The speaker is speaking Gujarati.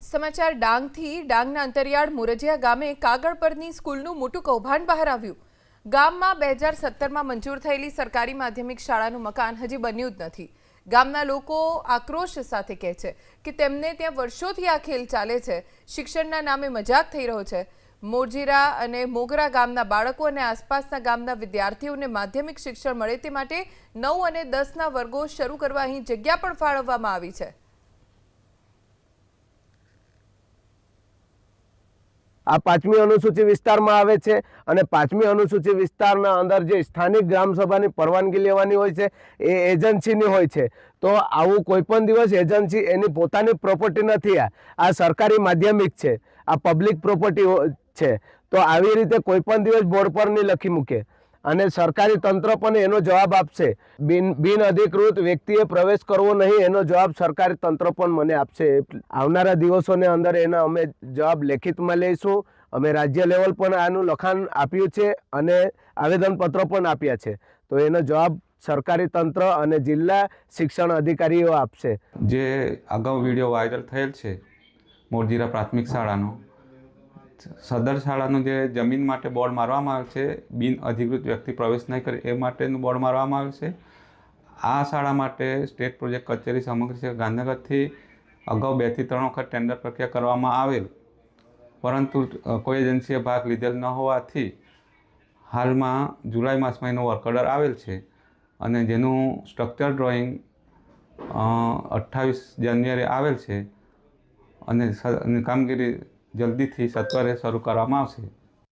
સમાચાર ડાંગથી ડાંગના અંતરિયાળ મોરજિયા ગામે કાગળ પરની સ્કૂલનું મોટું કૌભાંડ બહાર આવ્યું। ગામમાં 2017માં મંજૂર થયેલી સરકારી માધ્યમિક શાળાનું મકાન હજી બન્યું જ નથી। ગામના લોકો આક્રોશ સાથે કહે છે કે તેમને ત્યાં વર્ષોથી આ ખેલ ચાલે છે। શિક્ષણના નામે મજાક થઈ રહ્યો છે। મોરજીરા અને મોગરા ગામના બાળકો અને આસપાસના ગામના વિદ્યાર્થીઓને માધ્યમિક શિક્ષણ મળે તે માટે 9 અને 10ના વર્ગો શરૂ કરવા અહીં જગ્યા પણ ફાળવવામાં આવી છે। આ 5મી અનુસૂચિ વિસ્તારમાં આવે છે અને 5મી અનુસૂચિ વિસ્તારના અંદર જે સ્થાનિક ગ્રામસભાની પરવાનગી લેવાની હોય છે એ એજન્સીની હોય છે। તો આવું કોઈ પણ દિવસ એજન્સી એની પોતાની પ્રોપર્ટી નથી। આ સરકારી માધ્યમિક છે, આ પબ્લિક પ્રોપર્ટી છે। તો આવી રીતે કોઈ પણ દિવસ બોર્ડ પર નહીં લખી મૂકે અને સરકારી તંત્ર પણ એનો જવાબ આપશે। બિન અધિકૃત વ્યક્તિએ પ્રવેશ કરવો નહીં એનો જવાબ સરકારી તંત્ર પણ મને આપશે। આવનારા દિવસોની અંદર એના અમે જવાબ લેખિતમાં લઈશું। અમે રાજ્ય લેવલ પર આનું લખાણ આપ્યું છે અને આવેદનપત્ર પણ આપ્યા છે। તો એનો જવાબ સરકારી તંત્ર અને જિલ્લા શિક્ષણ અધિકારીઓ આપશે। જે અગાઉ વિડીયો વાયરલ થયેલ છે મોરજીરા પ્રાથમિક શાળાનો, સદર શાળાનું જે જમીન માટે બોર્ડ મારવામાં આવે છે, બિન અધિકૃત વ્યક્તિ પ્રવેશ નહીં કરે એ માટેનું બોર્ડ મારવામાં આવે છે। આ શાળા માટે સ્ટેટ પ્રોજેક્ટ કચેરી સમગ્ર છે ગાંધીનગરથી અગાઉ 2 થી 3 વખત ટેન્ડર પ્રક્રિયા કરવામાં આવેલ, પરંતુ કોઈ એજન્સીએ ભાગ લીધેલ ન હોવાથી હાલમાં જુલાઈ માસમાં એનો વર્ક ઓર્ડર આવેલ છે અને જેનું સ્ટ્રક્ચર ડ્રોઈંગ 28 જાન્યુઆરી આવેલ છે અને કામગીરી જલ્દીથી સત્વરે શરૂ કરવામાં આવશે।